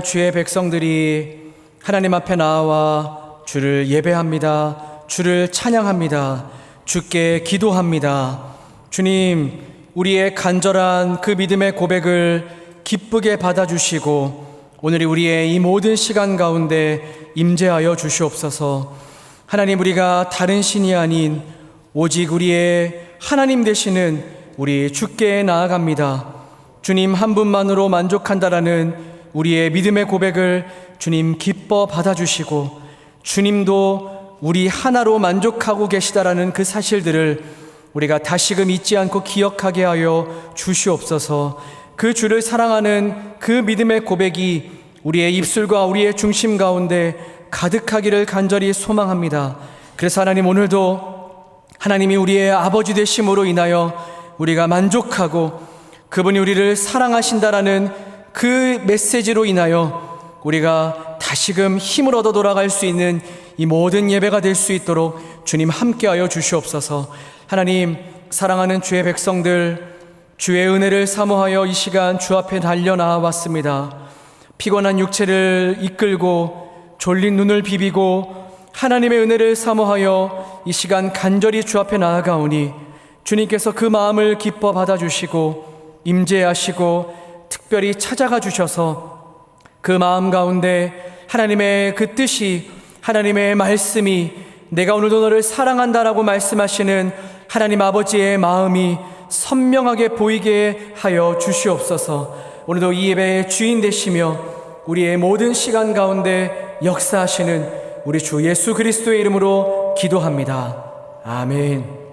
주의 백성들이 하나님 앞에 나와 주를 예배합니다. 주를 찬양합니다. 주께 기도합니다. 주님, 우리의 간절한 그 믿음의 고백을 기쁘게 받아주시고 오늘 우리의 이 모든 시간 가운데 임재하여 주시옵소서. 하나님, 우리가 다른 신이 아닌 오직 우리의 하나님 되시는 우리 주께 나아갑니다. 주님 한 분만으로 만족한다라는 우리의 믿음의 고백을 주님 기뻐 받아주시고 주님도 우리 하나로 만족하고 계시다라는 그 사실들을 우리가 다시금 잊지 않고 기억하게 하여 주시옵소서. 그 주를 사랑하는 그 믿음의 고백이 우리의 입술과 우리의 중심 가운데 가득하기를 간절히 소망합니다. 그래서 하나님, 오늘도 하나님이 우리의 아버지 되심으로 인하여 우리가 만족하고 그분이 우리를 사랑하신다라는 그 메시지로 인하여 우리가 다시금 힘을 얻어 돌아갈 수 있는 이 모든 예배가 될 수 있도록 주님 함께하여 주시옵소서. 하나님, 사랑하는 주의 백성들, 주의 은혜를 사모하여 이 시간 주 앞에 달려나와 왔습니다. 피곤한 육체를 이끌고 졸린 눈을 비비고 하나님의 은혜를 사모하여 이 시간 간절히 주 앞에 나아가오니 주님께서 그 마음을 기뻐 받아주시고 임재하시고 특별히 찾아가 주셔서 그 마음 가운데 하나님의 그 뜻이, 하나님의 말씀이, 내가 오늘도 너를 사랑한다라고 말씀하시는 하나님 아버지의 마음이 선명하게 보이게 하여 주시옵소서. 오늘도 이 예배의 주인 되시며 우리의 모든 시간 가운데 역사하시는 우리 주 예수 그리스도의 이름으로 기도합니다. 아멘.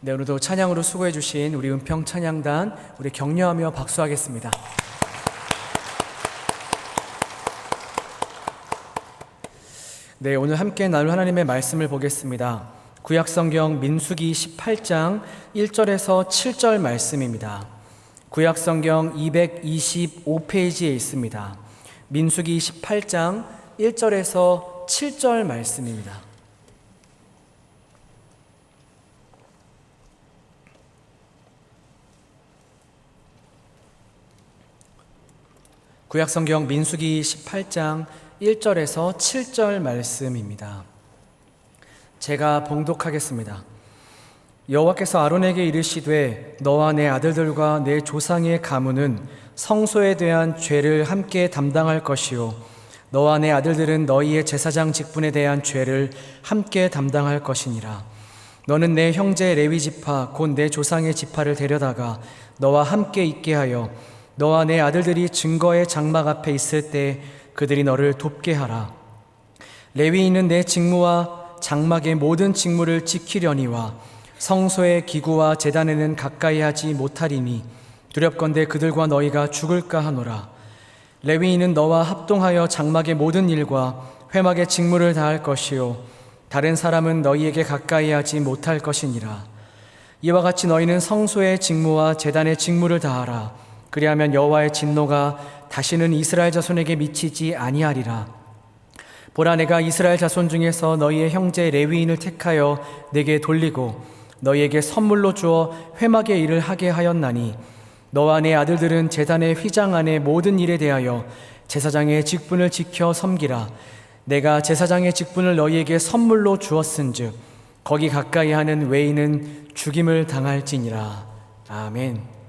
네, 오늘도 찬양으로 수고해 주신 우리 은평 찬양단, 우리 격려하며 박수하겠습니다. 네, 오늘 함께 나눌 하나님의 말씀을 보겠습니다. 구약성경 민수기 18장 1절에서 7절 말씀입니다. 구약성경 225페이지에 있습니다. 민수기 18장 1절에서 7절 말씀입니다. 구약성경 민수기 18장 1절에서 7절 말씀입니다. 제가 봉독하겠습니다. 여호와께서 아론에게 이르시되 너와 내 아들들과 내 조상의 가문은 성소에 대한 죄를 함께 담당할 것이요 너와 내 아들들은 너희의 제사장 직분에 대한 죄를 함께 담당할 것이니라. 너는 내 형제 레위 지파 곧 내 조상의 지파를 데려다가 너와 함께 있게 하여 너와 내 아들들이 증거의 장막 앞에 있을 때 그들이 너를 돕게 하라. 레위인은 내 직무와 장막의 모든 직무를 지키려니와 성소의 기구와 제단에는 가까이 하지 못하리니 두렵건대 그들과 너희가 죽을까 하노라. 레위인은 너와 합동하여 장막의 모든 일과 회막의 직무를 다할 것이요 다른 사람은 너희에게 가까이 하지 못할 것이니라. 이와 같이 너희는 성소의 직무와 제단의 직무를 다하라. 그리하면 여호와의 진노가 다시는 이스라엘 자손에게 미치지 아니하리라. 보라, 내가 이스라엘 자손 중에서 너희의 형제 레위인을 택하여 내게 돌리고 너희에게 선물로 주어 회막의 일을 하게 하였나니 너와 내 아들들은 제단의 휘장 안의 모든 일에 대하여 제사장의 직분을 지켜 섬기라. 내가 제사장의 직분을 너희에게 선물로 주었은즉 거기 가까이 하는 외인은 죽임을 당할지니라. 아멘.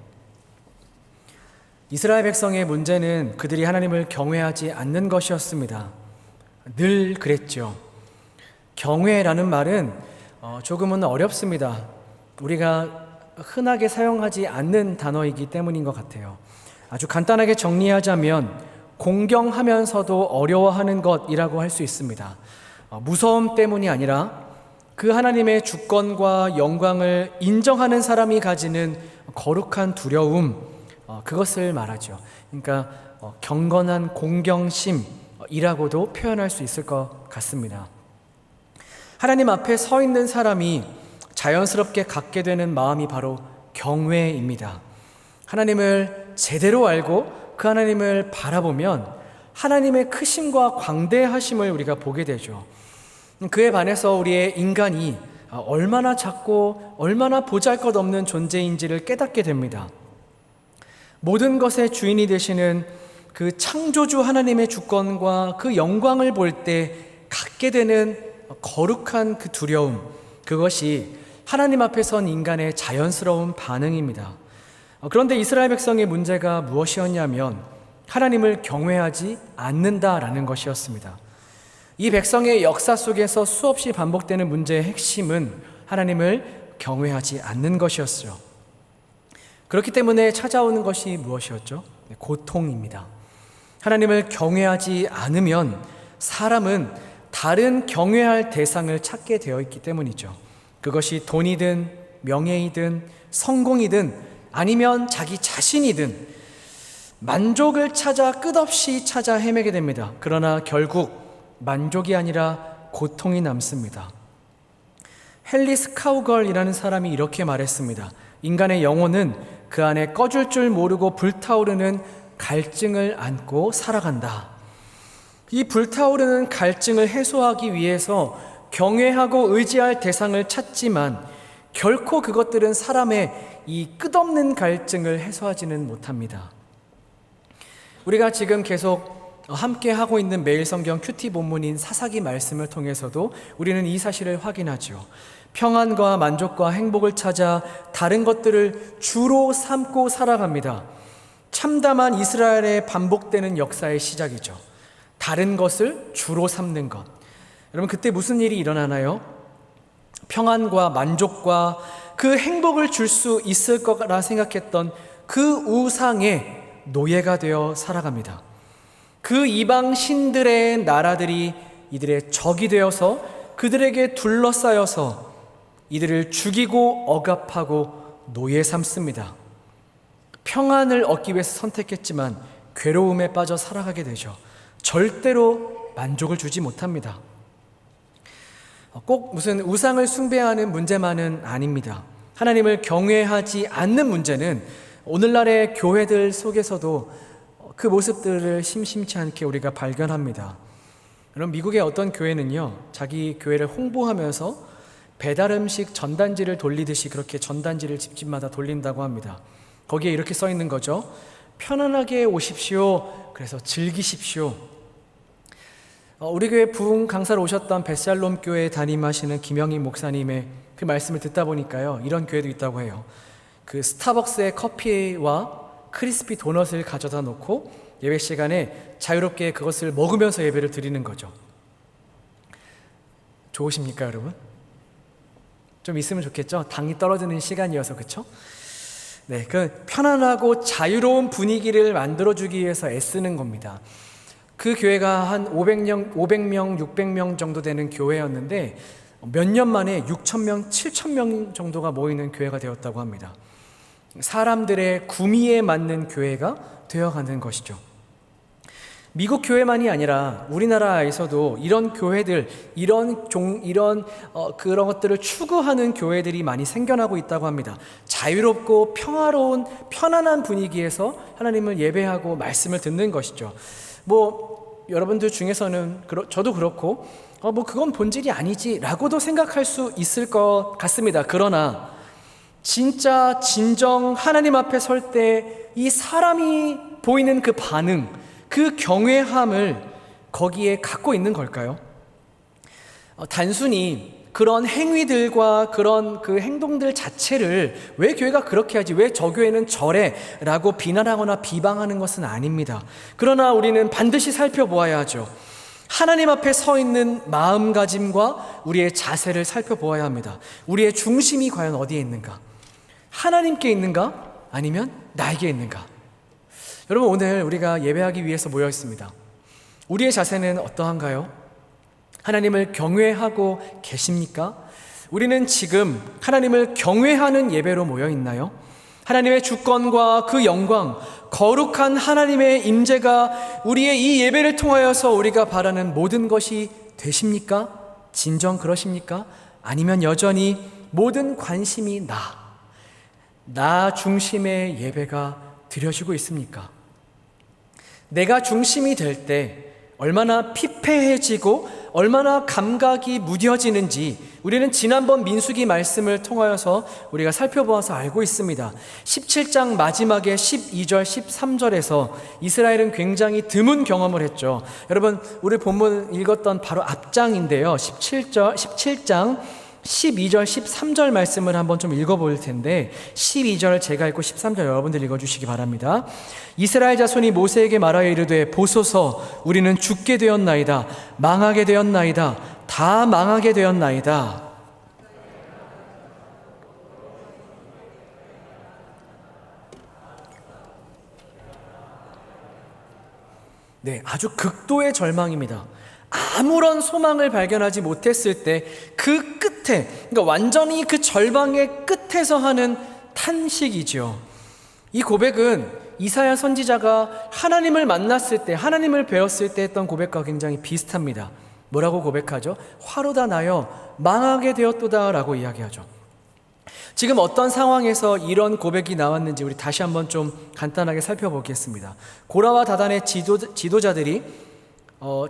이스라엘 백성의 문제는 그들이 하나님을 경외하지 않는 것이었습니다. 늘 그랬죠. 경외라는 말은 조금은 어렵습니다. 우리가 흔하게 사용하지 않는 단어이기 때문인 것 같아요. 아주 간단하게 정리하자면 공경하면서도 어려워하는 것이라고 할 수 있습니다. 무서움 때문이 아니라 그 하나님의 주권과 영광을 인정하는 사람이 가지는 거룩한 두려움, 그것을 말하죠. 그러니까 경건한 공경심이라고도 표현할 수 있을 것 같습니다. 하나님 앞에 서 있는 사람이 자연스럽게 갖게 되는 마음이 바로 경외입니다. 하나님을 제대로 알고 그 하나님을 바라보면 하나님의 크심과 광대하심을 우리가 보게 되죠. 그에 반해서 우리의 인간이 얼마나 작고 얼마나 보잘것없는 존재인지를 깨닫게 됩니다. 모든 것의 주인이 되시는 그 창조주 하나님의 주권과 그 영광을 볼 때 갖게 되는 거룩한 그 두려움, 그것이 하나님 앞에 선 인간의 자연스러운 반응입니다. 그런데 이스라엘 백성의 문제가 무엇이었냐면 하나님을 경외하지 않는다라는 것이었습니다. 이 백성의 역사 속에서 수없이 반복되는 문제의 핵심은 하나님을 경외하지 않는 것이었어요. 그렇기 때문에 찾아오는 것이 무엇이었죠? 고통입니다. 하나님을 경외하지 않으면 사람은 다른 경외할 대상을 찾게 되어 있기 때문이죠. 그것이 돈이든 명예이든 성공이든 아니면 자기 자신이든 만족을 찾아 끝없이 찾아 헤매게 됩니다. 그러나 결국 만족이 아니라 고통이 남습니다. 헨리 카우걸이라는 사람이 이렇게 말했습니다. 인간의 영혼은 그 안에 꺼줄 줄 모르고 불타오르는 갈증을 안고 살아간다. 이 불타오르는 갈증을 해소하기 위해서 경외하고 의지할 대상을 찾지만 결코 그것들은 사람의 이 끝없는 갈증을 해소하지는 못합니다. 우리가 지금 계속 함께 하고 있는 매일 성경 큐티 본문인 사사기 말씀을 통해서도 우리는 이 사실을 확인하죠. 평안과 만족과 행복을 찾아 다른 것들을 주로 삼고 살아갑니다. 참담한 이스라엘의 반복되는 역사의 시작이죠. 다른 것을 주로 삼는 것. 여러분, 그때 무슨 일이 일어나나요? 평안과 만족과 그 행복을 줄 수 있을 거라 생각했던 그 우상의 노예가 되어 살아갑니다. 그 이방 신들의 나라들이 이들의 적이 되어서 그들에게 둘러싸여서 이들을 죽이고 억압하고 노예 삼습니다. 평안을 얻기 위해서 선택했지만 괴로움에 빠져 살아가게 되죠. 절대로 만족을 주지 못합니다. 꼭 무슨 우상을 숭배하는 문제만은 아닙니다. 하나님을 경외하지 않는 문제는 오늘날의 교회들 속에서도 그 모습들을 심심치 않게 우리가 발견합니다. 여러분, 미국의 어떤 교회는요, 자기 교회를 홍보하면서 배달 음식 전단지를 돌리듯이 그렇게 전단지를 집집마다 돌린다고 합니다. 거기에 이렇게 써 있는 거죠. 편안하게 오십시오. 그래서 즐기십시오. 우리 교회 부흥 강사로 오셨던 베살롬 교회 담임하시는 김영희 목사님의 그 말씀을 듣다 보니까요, 이런 교회도 있다고 해요. 그 스타벅스의 커피와 크리스피 도넛을 가져다 놓고 예배 시간에 자유롭게 그것을 먹으면서 예배를 드리는 거죠. 좋으십니까, 여러분? 좀 있으면 좋겠죠? 당이 떨어지는 시간이어서, 그렇죠? 네, 그 편안하고 자유로운 분위기를 만들어주기 위해서 애쓰는 겁니다. 그 교회가 한 500명, 600명 정도 되는 교회였는데 몇 년 만에 6,000명, 7,000명 정도가 모이는 교회가 되었다고 합니다. 사람들의 구미에 맞는 교회가 되어가는 것이죠. 미국 교회만이 아니라 우리나라에서도 이런 교회들, 그런 것들을 추구하는 교회들이 많이 생겨나고 있다고 합니다. 자유롭고 평화로운 편안한 분위기에서 하나님을 예배하고 말씀을 듣는 것이죠. 여러분들 중에서는 저도 그렇고 그건 본질이 아니지라고도 생각할 수 있을 것 같습니다. 그러나 진짜 진정 하나님 앞에 설 때 이 사람이 보이는 그 반응, 그 경외함을 거기에 갖고 있는 걸까요? 단순히 그런 행위들과 그런 그 행동들 자체를 왜 교회가 그렇게 하지, 왜 저 교회는 저래 라고 비난하거나 비방하는 것은 아닙니다. 그러나 우리는 반드시 살펴보아야 하죠. 하나님 앞에 서 있는 마음가짐과 우리의 자세를 살펴보아야 합니다. 우리의 중심이 과연 어디에 있는가? 하나님께 있는가? 아니면 나에게 있는가? 여러분, 오늘 우리가 예배하기 위해서 모여 있습니다. 우리의 자세는 어떠한가요? 하나님을 경외하고 계십니까? 우리는 지금 하나님을 경외하는 예배로 모여 있나요? 하나님의 주권과 그 영광, 거룩한 하나님의 임재가 우리의 이 예배를 통하여서 우리가 바라는 모든 것이 되십니까? 진정 그러십니까? 아니면 여전히 모든 관심이 나 중심의 예배가 드려지고 있습니까? 내가 중심이 될 때 얼마나 피폐해지고 얼마나 감각이 무뎌지는지 우리는 지난번 민수기 말씀을 통하여서 우리가 살펴보아서 알고 있습니다. 17장 마지막에 12절, 13절에서 이스라엘은 굉장히 드문 경험을 했죠. 여러분, 우리 본문 읽었던 바로 앞장인데요. 17장 12절, 13절 말씀을 한번 좀 읽어볼 텐데, 12절 제가 읽고 13절 여러분들 읽어주시기 바랍니다. 이스라엘 자손이 모세에게 말하여 이르되 보소서 우리는 죽게 되었나이다. 망하게 되었나이다. 다 망하게 되었나이다. 네, 아주 극도의 절망입니다. 아무런 소망을 발견하지 못했을 때 그 끝에, 그러니까 완전히 그 절망의 끝에서 하는 탄식이죠. 이 고백은 이사야 선지자가 하나님을 만났을 때, 하나님을 배웠을 때 했던 고백과 굉장히 비슷합니다. 뭐라고 고백하죠? 화로다 나여 망하게 되었도다 라고 이야기하죠. 지금 어떤 상황에서 이런 고백이 나왔는지 우리 다시 한번 좀 간단하게 살펴보겠습니다. 고라와 다단의 지도자들이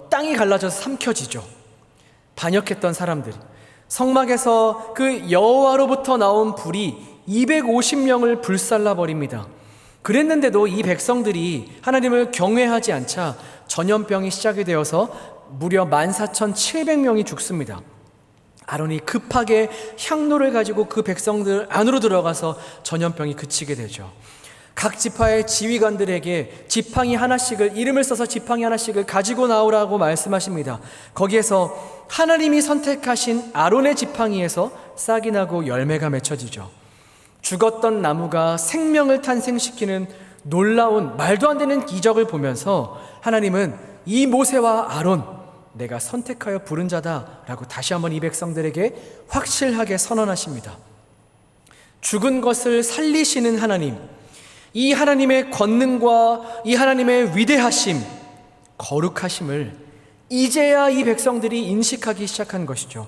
땅이 갈라져서 삼켜지죠. 반역했던 사람들이 성막에서 그 여호와로부터 나온 불이 250명을 불살라 버립니다. 그랬는데도 이 백성들이 하나님을 경외하지 않자 전염병이 시작이 되어서 무려 14,700명이 죽습니다. 아론이 급하게 향로를 가지고 그 백성들 안으로 들어가서 전염병이 그치게 되죠. 각 지파의 지휘관들에게 지팡이 하나씩을, 이름을 써서 지팡이 하나씩을 가지고 나오라고 말씀하십니다. 거기에서 하나님이 선택하신 아론의 지팡이에서 싹이 나고 열매가 맺혀지죠. 죽었던 나무가 생명을 탄생시키는 놀라운 말도 안 되는 기적을 보면서 하나님은 이 모세와 아론, 내가 선택하여 부른 자다라고 다시 한번 이 백성들에게 확실하게 선언하십니다. 죽은 것을 살리시는 하나님, 이 하나님의 권능과 이 하나님의 위대하심, 거룩하심을 이제야 이 백성들이 인식하기 시작한 것이죠.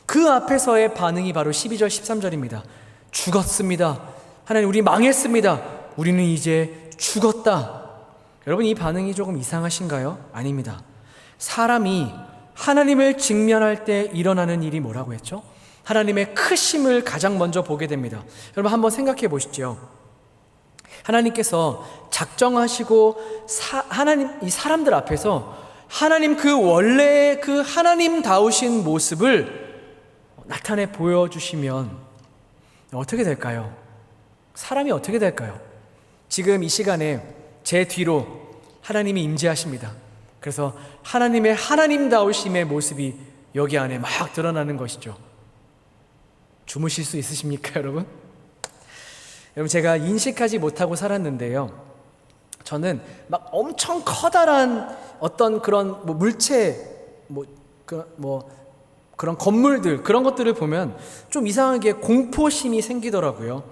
그 앞에서의 반응이 바로 12절 13절입니다. 죽었습니다. 하나님, 우리 망했습니다. 우리는 이제 죽었다. 여러분, 이 반응이 조금 이상하신가요? 아닙니다. 사람이 하나님을 직면할 때 일어나는 일이 뭐라고 했죠? 하나님의 크심을 가장 먼저 보게 됩니다. 여러분, 한번 생각해 보시죠. 하나님께서 작정하시고 이 사람들 앞에서 하나님 그 원래의 그 하나님다우신 모습을 나타내 보여주시면 어떻게 될까요? 사람이 어떻게 될까요? 지금 이 시간에 제 뒤로 하나님이 임재하십니다. 그래서 하나님의 하나님다우심의 모습이 여기 안에 막 드러나는 것이죠. 주무실 수 있으십니까, 여러분? 여러분, 제가 인식하지 못하고 살았는데요. 저는 막 엄청 커다란 어떤 그런 물체, 그런 건물들, 그런 것들을 보면 좀 이상하게 공포심이 생기더라고요.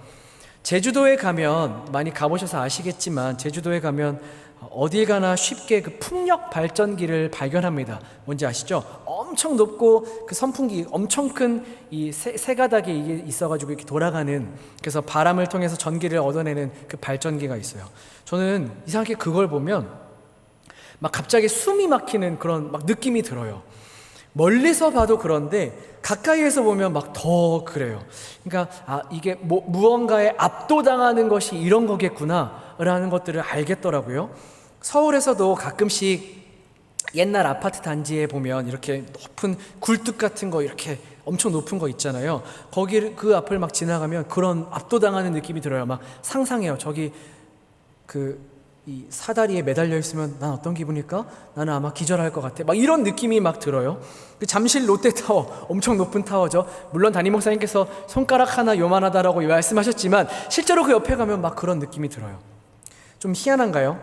제주도에 가면, 많이 가보셔서 아시겠지만 제주도에 가면 어딜 가나 쉽게 그 풍력 발전기를 발견합니다. 뭔지 아시죠? 엄청 높고 그 선풍기 엄청 큰 이 세 가닥이 이게 있어가지고 이렇게 돌아가는, 그래서 바람을 통해서 전기를 얻어내는 그 발전기가 있어요. 저는 이상하게 그걸 보면 막 갑자기 숨이 막히는 그런 막 느낌이 들어요. 멀리서 봐도 그런데 가까이에서 보면 막 더 그래요. 그러니까 이게 무언가에 압도당하는 것이 이런 거겠구나 라는 것들을 알겠더라고요. 서울에서도 가끔씩 옛날 아파트 단지에 보면 이렇게 높은 굴뚝 같은 거, 이렇게 엄청 높은 거 있잖아요. 거기 그 앞을 막 지나가면 그런 압도당하는 느낌이 들어요. 막 상상해요. 저기 이 사다리에 매달려 있으면 난 어떤 기분일까? 나는 아마 기절할 것 같아. 막 이런 느낌이 막 들어요. 그 잠실 롯데타워, 엄청 높은 타워죠. 물론 담임 목사님께서 손가락 하나 요만하다라고 말씀하셨지만 실제로 그 옆에 가면 막 그런 느낌이 들어요. 좀 희한한가요?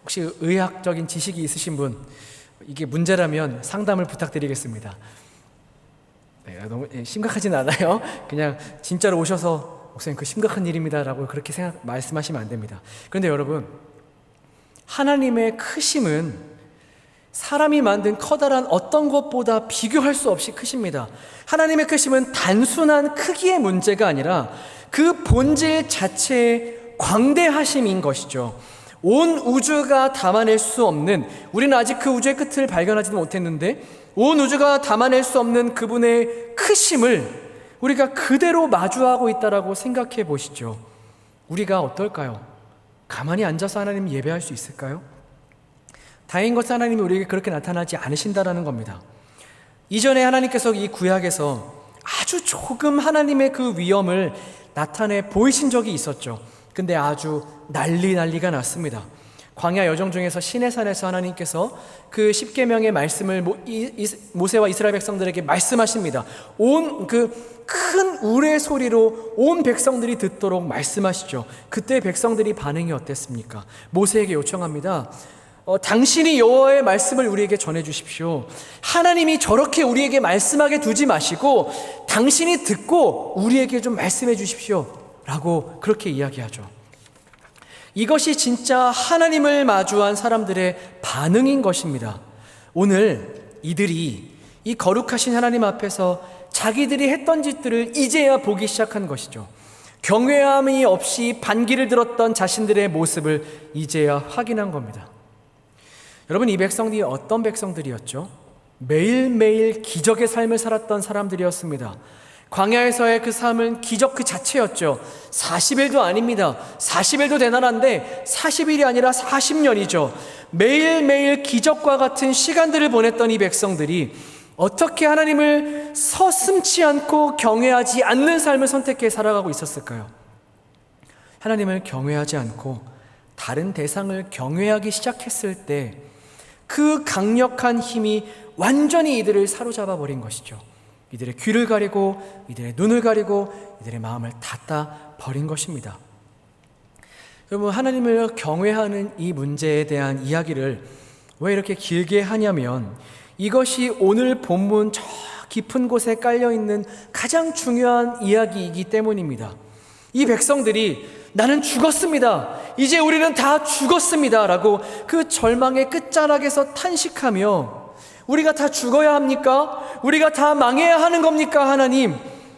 혹시 의학적인 지식이 있으신 분, 이게 문제라면 상담을 부탁드리겠습니다. 네, 너무 심각하진 않아요. 그냥 진짜로 오셔서 목사님 그 심각한 일입니다라고 그렇게 말씀하시면 안 됩니다. 그런데 여러분, 하나님의 크심은 사람이 만든 커다란 어떤 것보다 비교할 수 없이 크십니다. 하나님의 크심은 단순한 크기의 문제가 아니라 그 본질 자체의 광대하심인 것이죠. 온 우주가 담아낼 수 없는, 우리는 아직 그 우주의 끝을 발견하지도 못했는데 온 우주가 담아낼 수 없는 그분의 크심을 우리가 그대로 마주하고 있다라고 생각해 보시죠. 우리가 어떨까요? 가만히 앉아서 하나님 예배할 수 있을까요? 다행인 것은 하나님이 우리에게 그렇게 나타나지 않으신다라는 겁니다. 이전에 하나님께서 이 구약에서 아주 조금 하나님의 그 위엄을 나타내 보이신 적이 있었죠. 근데 아주 난리가 났습니다. 광야 여정 중에서 시내산에서 하나님께서 그 십계명의 말씀을 모세와 이스라엘 백성들에게 말씀하십니다. 온 그 큰 우레 소리로 온 백성들이 듣도록 말씀하시죠. 그때 백성들이 반응이 어땠습니까? 모세에게 요청합니다. 당신이 여호와의 말씀을 우리에게 전해 주십시오. 하나님이 저렇게 우리에게 말씀하게 두지 마시고 당신이 듣고 우리에게 좀 말씀해 주십시오 라고 그렇게 이야기하죠. 이것이 진짜 하나님을 마주한 사람들의 반응인 것입니다. 오늘 이들이 이 거룩하신 하나님 앞에서 자기들이 했던 짓들을 이제야 보기 시작한 것이죠. 경외함이 없이 반기를 들었던 자신들의 모습을 이제야 확인한 겁니다. 여러분, 이 백성들이 어떤 백성들이었죠? 매일매일 기적의 삶을 살았던 사람들이었습니다. 광야에서의 그 삶은 기적 그 자체였죠. 40일도 아닙니다. 40일도 대단한데 40일이 아니라 40년이죠. 매일매일 기적과 같은 시간들을 보냈던 이 백성들이 어떻게 하나님을 서슴지 않고 경외하지 않는 삶을 선택해 살아가고 있었을까요? 하나님을 경외하지 않고 다른 대상을 경외하기 시작했을 때 그 강력한 힘이 완전히 이들을 사로잡아 버린 것이죠. 이들의 귀를 가리고 이들의 눈을 가리고 이들의 마음을 닫아 버린 것입니다. 여러분, 하나님을 경외하는 이 문제에 대한 이야기를 왜 이렇게 길게 하냐면 이것이 오늘 본문 저 깊은 곳에 깔려있는 가장 중요한 이야기이기 때문입니다. 이 백성들이 나는 죽었습니다. 이제 우리는 다 죽었습니다. 라고 그 절망의 끝자락에서 탄식하며 우리가 다 죽어야 합니까? 우리가 다 망해야 하는 겁니까? 하나님,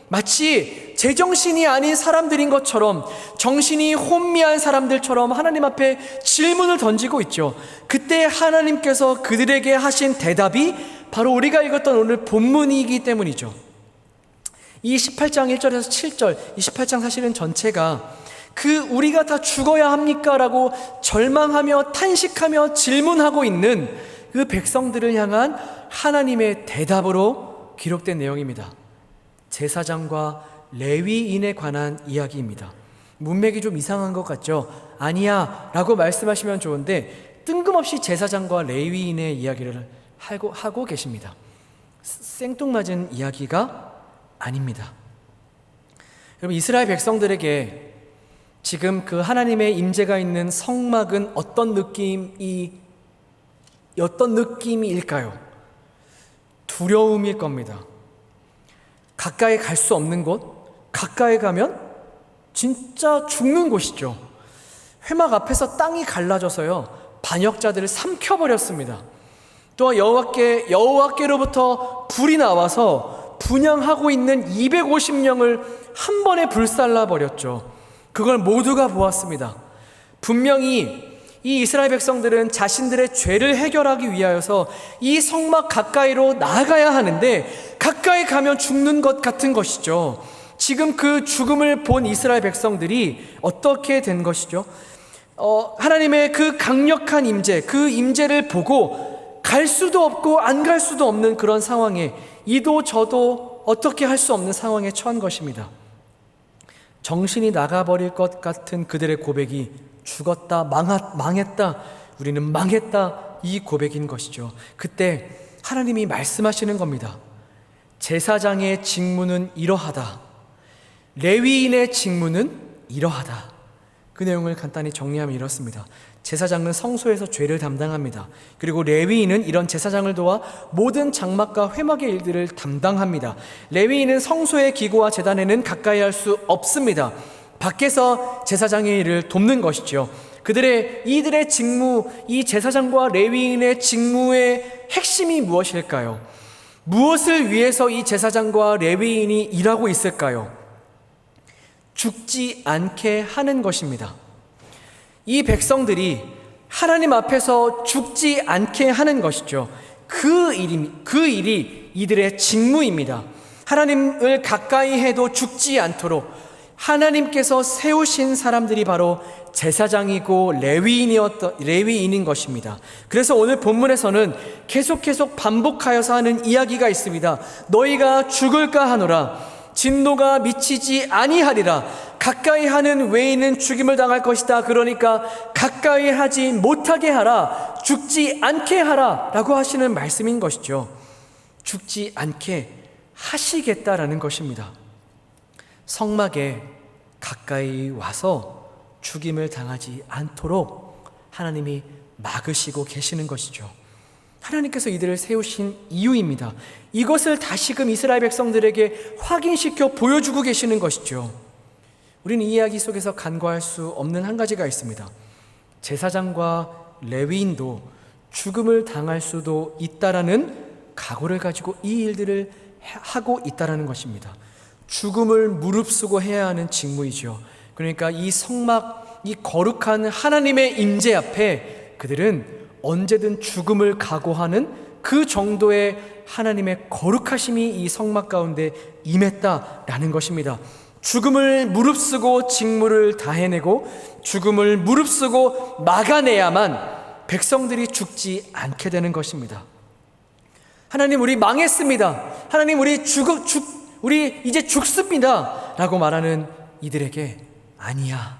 마치 제정신이 아닌 사람들인 것처럼, 정신이 혼미한 사람들처럼 하나님 앞에 질문을 던지고 있죠. 그때 하나님께서 그들에게 하신 대답이 바로 우리가 읽었던 오늘 본문이기 때문이죠. 이 18장 1절에서 7절, 이 18장 사실은 전체가 그 우리가 다 죽어야 합니까? 라고 절망하며 탄식하며 질문하고 있는 그 백성들을 향한 하나님의 대답으로 기록된 내용입니다. 제사장과 레위인에 관한 이야기입니다. 문맥이 좀 이상한 것 같죠? 아니야 라고 말씀하시면 좋은데 뜬금없이 제사장과 레위인의 이야기를 하고 계십니다. 생뚱맞은 이야기가 아닙니다. 여러분, 이스라엘 백성들에게 지금 그 하나님의 임재가 있는 성막은 어떤 느낌일까요? 두려움일 겁니다. 가까이 갈 수 없는 곳, 가까이 가면 진짜 죽는 곳이죠. 회막 앞에서 땅이 갈라져서요, 반역자들을 삼켜버렸습니다. 또 여호와께로부터 불이 나와서 분향하고 있는 250명을 한 번에 불살라버렸죠. 그걸 모두가 보았습니다. 분명히 이 이스라엘 백성들은 자신들의 죄를 해결하기 위하여서 이 성막 가까이로 나아가야 하는데 가까이 가면 죽는 것 같은 것이죠. 지금 그 죽음을 본 이스라엘 백성들이 어떻게 된 것이죠? 하나님의 그 강력한 임재, 그 임재를 보고 갈 수도 없고 안 갈 수도 없는 그런 상황에 이도 저도 어떻게 할 수 없는 상황에 처한 것입니다. 정신이 나가버릴 것 같은 그들의 고백이 죽었다, 망했다, 우리는 망했다, 이 고백인 것이죠. 그때 하나님이 말씀하시는 겁니다. 제사장의 직무는 이러하다, 레위인의 직무는 이러하다. 그 내용을 간단히 정리하면 이렇습니다. 제사장은 성소에서 죄를 담당합니다. 그리고 레위인은 이런 제사장을 도와 모든 장막과 회막의 일들을 담당합니다. 레위인은 성소의 기구와 제단에는 가까이 할 수 없습니다. 밖에서 제사장의 일을 돕는 것이죠. 이들의 직무, 이 제사장과 레위인의 직무의 핵심이 무엇일까요? 무엇을 위해서 이 제사장과 레위인이 일하고 있을까요? 죽지 않게 하는 것입니다. 이 백성들이 하나님 앞에서 죽지 않게 하는 것이죠. 그 일이 이들의 직무입니다. 하나님을 가까이 해도 죽지 않도록 하나님께서 세우신 사람들이 바로 제사장이고 레위인인 것입니다. 그래서 오늘 본문에서는 계속 반복하여서 하는 이야기가 있습니다. 너희가 죽을까 하노라. 진노가 미치지 아니하리라. 가까이 하는 외인은 죽임을 당할 것이다. 그러니까 가까이 하지 못하게 하라. 죽지 않게 하라 라고 하시는 말씀인 것이죠. 죽지 않게 하시겠다라는 것입니다. 성막에 가까이 와서 죽임을 당하지 않도록 하나님이 막으시고 계시는 것이죠. 하나님께서 이들을 세우신 이유입니다. 이것을 다시금 이스라엘 백성들에게 확인시켜 보여주고 계시는 것이죠. 우리는 이 이야기 속에서 간과할 수 없는 한 가지가 있습니다. 제사장과 레위인도 죽음을 당할 수도 있다라는 각오를 가지고 이 일들을 하고 있다라는 것입니다. 죽음을 무릅쓰고 해야 하는 직무이죠. 그러니까 이 성막, 이 거룩한 하나님의 임재 앞에 그들은 언제든 죽음을 각오하는 그 정도의 하나님의 거룩하심이 이 성막 가운데 임했다라는 것입니다. 죽음을 무릅쓰고 직무를 다해내고 죽음을 무릅쓰고 막아내야만 백성들이 죽지 않게 되는 것입니다. 하나님, 우리 망했습니다. 하나님, 우리 이제 죽습니다 라고 말하는 이들에게 아니야,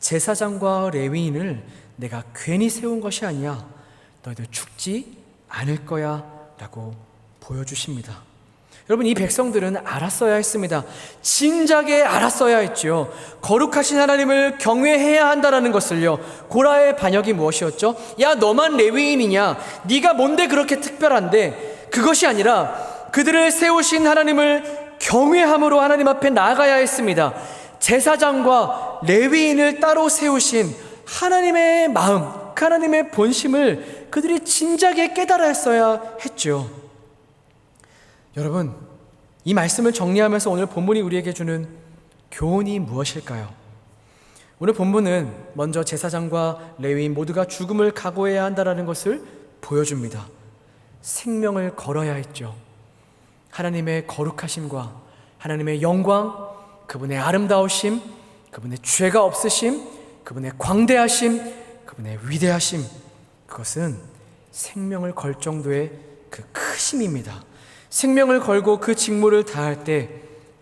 제사장과 레위인을 내가 괜히 세운 것이 아니야, 너희들 죽지 않을 거야 라고 보여주십니다. 여러분, 이 백성들은 알았어야 했습니다. 진작에 알았어야 했죠. 거룩하신 하나님을 경외해야 한다는 것을요. 고라의 반역이 무엇이었죠? 야, 너만 레위인이냐? 네가 뭔데 그렇게 특별한데? 그것이 아니라 그들을 세우신 하나님을 경외함으로 하나님 앞에 나아가야 했습니다. 제사장과 레위인을 따로 세우신 하나님의 마음, 그 하나님의 본심을 그들이 진작에 깨달았어야 했죠. 여러분, 이 말씀을 정리하면서 오늘 본문이 우리에게 주는 교훈이 무엇일까요? 오늘 본문은 먼저 제사장과 레위인 모두가 죽음을 각오해야 한다는 것을 보여줍니다. 생명을 걸어야 했죠. 하나님의 거룩하심과 하나님의 영광, 그분의 아름다우심, 그분의 죄가 없으심, 그분의 광대하심, 그분의 위대하심, 그것은 생명을 걸 정도의 그 크심입니다. 생명을 걸고 그 직무를 다할 때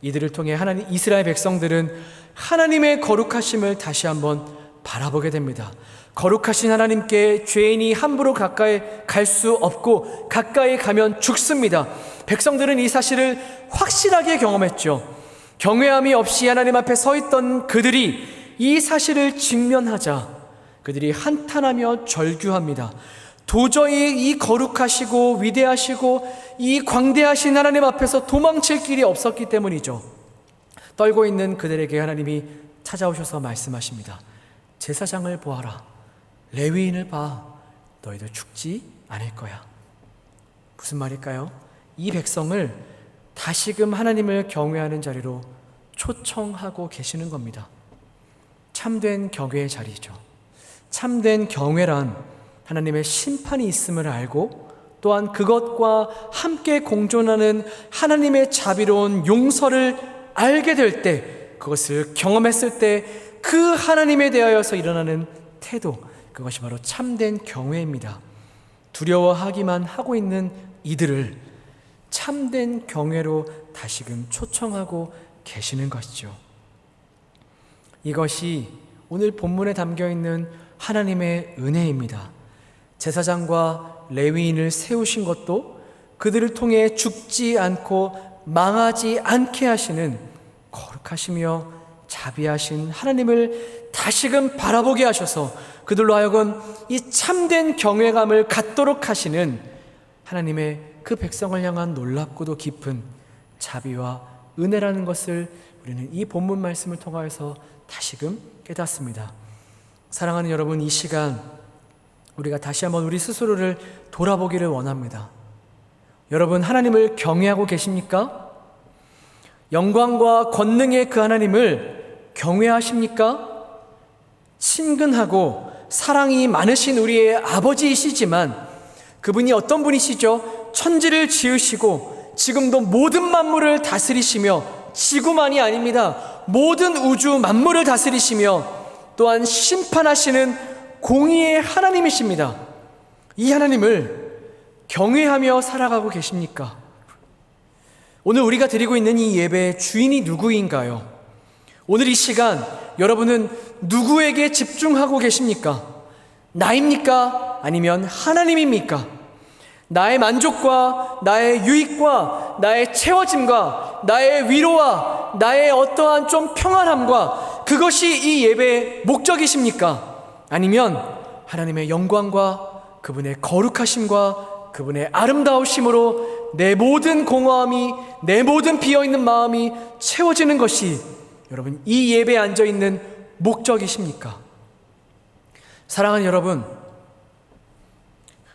이들을 통해 이스라엘 백성들은 하나님의 거룩하심을 다시 한번 바라보게 됩니다. 거룩하신 하나님께 죄인이 함부로 가까이 갈 수 없고 가까이 가면 죽습니다. 백성들은 이 사실을 확실하게 경험했죠. 경외함이 없이 하나님 앞에 서 있던 그들이 이 사실을 직면하자 그들이 한탄하며 절규합니다. 도저히 이 거룩하시고 위대하시고 이 광대하신 하나님 앞에서 도망칠 길이 없었기 때문이죠. 떨고 있는 그들에게 하나님이 찾아오셔서 말씀하십니다. 제사장을 보아라. 레위인을 봐. 너희들 죽지 않을 거야. 무슨 말일까요? 이 백성을 다시금 하나님을 경외하는 자리로 초청하고 계시는 겁니다. 참된 경외의 자리죠. 참된 경외란 하나님의 심판이 있음을 알고 또한 그것과 함께 공존하는 하나님의 자비로운 용서를 알게 될 때, 그것을 경험했을 때 그 하나님에 대하여서 일어나는 태도, 그것이 바로 참된 경외입니다. 두려워하기만 하고 있는 이들을 참된 경외로 다시금 초청하고 계시는 것이죠. 이것이 오늘 본문에 담겨있는 하나님의 은혜입니다. 제사장과 레위인을 세우신 것도 그들을 통해 죽지 않고 망하지 않게 하시는 거룩하시며 자비하신 하나님을 다시금 바라보게 하셔서 그들로 하여금 이 참된 경외감을 갖도록 하시는 하나님의 그 백성을 향한 놀랍고도 깊은 자비와 은혜라는 것을 우리는 이 본문 말씀을 통하여서 다시금 깨닫습니다. 사랑하는 여러분, 이 시간 우리가 다시 한번 우리 스스로를 돌아보기를 원합니다. 여러분, 하나님을 경외하고 계십니까? 영광과 권능의 그 하나님을 경외하십니까? 친근하고 사랑이 많으신 우리의 아버지이시지만 그분이 어떤 분이시죠? 천지를 지으시고 지금도 모든 만물을 다스리시며 지구만이 아닙니다. 모든 우주 만물을 다스리시며 또한 심판하시는 공의의 하나님이십니다. 이 하나님을 경외하며 살아가고 계십니까? 오늘 우리가 드리고 있는 이 예배의 주인이 누구인가요? 오늘 이 시간 여러분은 누구에게 집중하고 계십니까? 나입니까? 아니면 하나님입니까? 나의 만족과 나의 유익과 나의 채워짐과 나의 위로와 나의 어떠한 좀 평안함과 그것이 이 예배의 목적이십니까? 아니면 하나님의 영광과 그분의 거룩하심과 그분의 아름다우심으로 내 모든 공허함이, 내 모든 비어있는 마음이 채워지는 것이 여러분 이 예배에 앉아있는 목적이십니까? 사랑하는 여러분,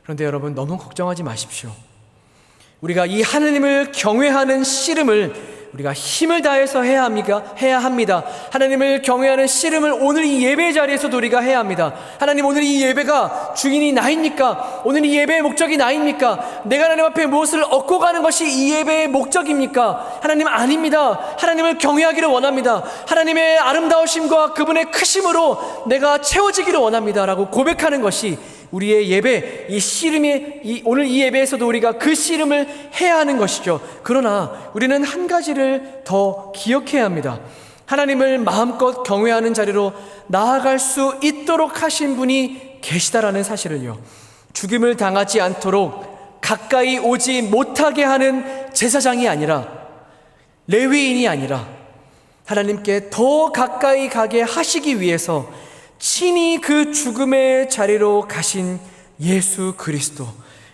그런데 여러분 너무 걱정하지 마십시오. 우리가 이 하나님을 경외하는 씨름을 우리가 힘을 다해서 해야 합니다. 하나님을 경외하는 씨름을 오늘 이 예배 자리에서도 우리가 해야 합니다. 하나님, 오늘 이 예배가 주인이 나입니까? 오늘 이 예배의 목적이 나입니까? 내가 하나님 앞에 무엇을 얻고 가는 것이 이 예배의 목적입니까? 하나님, 아닙니다. 하나님을 경외하기를 원합니다. 하나님의 아름다우심과 그분의 크심으로 내가 채워지기를 원합니다 라고 고백하는 것이 우리의 예배, 이 씨름이 오늘 이 예배에서도 우리가 그 씨름을 해야 하는 것이죠. 그러나 우리는 한 가지를 더 기억해야 합니다. 하나님을 마음껏 경외하는 자리로 나아갈 수 있도록 하신 분이 계시다라는 사실을요. 죽임을 당하지 않도록 가까이 오지 못하게 하는 제사장이 아니라, 레위인이 아니라 하나님께 더 가까이 가게 하시기 위해서 친히 그 죽음의 자리로 가신 예수 그리스도,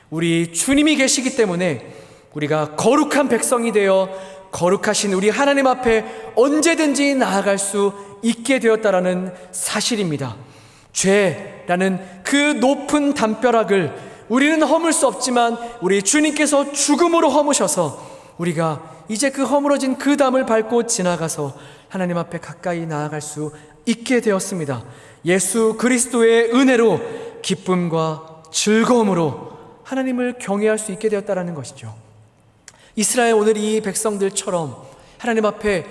우리 주님이 계시기 때문에 우리가 거룩한 백성이 되어 거룩하신 우리 하나님 앞에 언제든지 나아갈 수 있게 되었다라는 사실입니다. 죄라는 그 높은 담벼락을 우리는 허물 수 없지만 우리 주님께서 죽음으로 허무셔서 우리가 이제 그 허물어진 그 담을 밟고 지나가서 하나님 앞에 가까이 나아갈 수 있게 되었습니다. 예수 그리스도의 은혜로 기쁨과 즐거움으로 하나님을 경외할 수 있게 되었다는 것이죠. 이스라엘 오늘 이 백성들처럼 하나님 앞에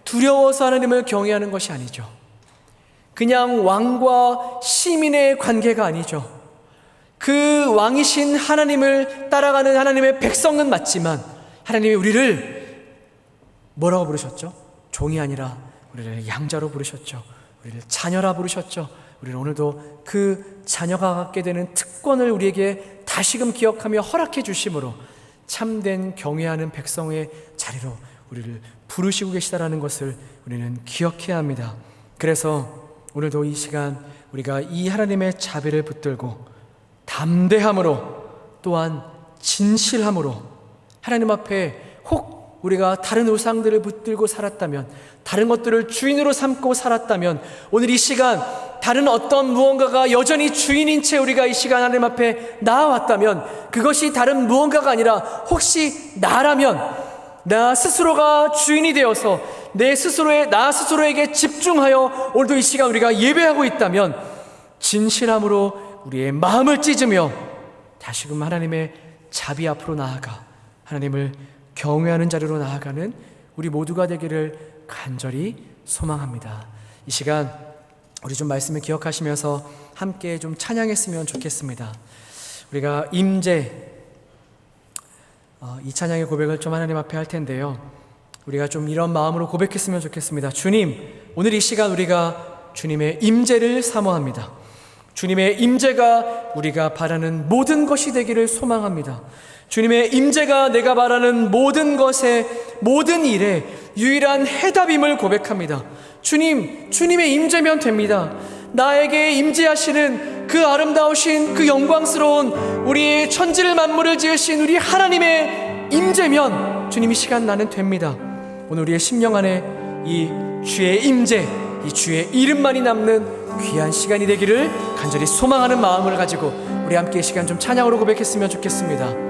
두려워서 하나님을 경외하는 것이 아니죠. 그냥 왕과 시민의 관계가 아니죠. 그 왕이신 하나님을 따라가는 하나님의 백성은 맞지만 하나님이 우리를 뭐라고 부르셨죠? 종이 아니라 우리를 양자로 부르셨죠. 우리를 자녀라 부르셨죠. 우리는 오늘도 그 자녀가 갖게 되는 특권을 우리에게 다시금 기억하며 허락해 주심으로 참된 경외하는 백성의 자리로 우리를 부르시고 계시다라는 것을 우리는 기억해야 합니다. 그래서 오늘도 이 시간 우리가 이 하나님의 자비를 붙들고 담대함으로 또한 진실함으로 하나님 앞에 혹 우리가 다른 우상들을 붙들고 살았다면, 다른 것들을 주인으로 삼고 살았다면, 오늘 이 시간 다른 어떤 무언가가 여전히 주인인 채 우리가 이 시간 하나님 앞에 나아왔다면 그것이 다른 무언가가 아니라 혹시 나라면, 나 스스로가 주인이 되어서 나 스스로에게 집중하여 오늘도 이 시간 우리가 예배하고 있다면 진실함으로 우리의 마음을 찢으며 다시금 하나님의 자비 앞으로 나아가 하나님을 경외하는 자리로 나아가는 우리 모두가 되기를 간절히 소망합니다. 이 시간 우리 좀 말씀을 기억하시면서 함께 좀 찬양했으면 좋겠습니다. 우리가 임재, 이 찬양의 고백을 좀 하나님 앞에 할 텐데요. 우리가 좀 이런 마음으로 고백했으면 좋겠습니다. 주님, 오늘 이 시간 우리가 주님의 임재를 사모합니다. 주님의 임재가 우리가 바라는 모든 것이 되기를 소망합니다. 주님의 임재가 내가 바라는 모든 것에, 모든 일에 유일한 해답임을 고백합니다. 주님, 주님의 임재면 됩니다. 나에게 임재하시는 그 아름다우신 그 영광스러운 우리의 천지를 만물을 지으신 우리 하나님의 임재면 주님 이 시간 나는 됩니다. 오늘 우리의 심령 안에 이 주의 임재, 이 주의 이름만이 남는 귀한 시간이 되기를 간절히 소망하는 마음을 가지고 우리 함께 이 시간 좀 찬양으로 고백했으면 좋겠습니다.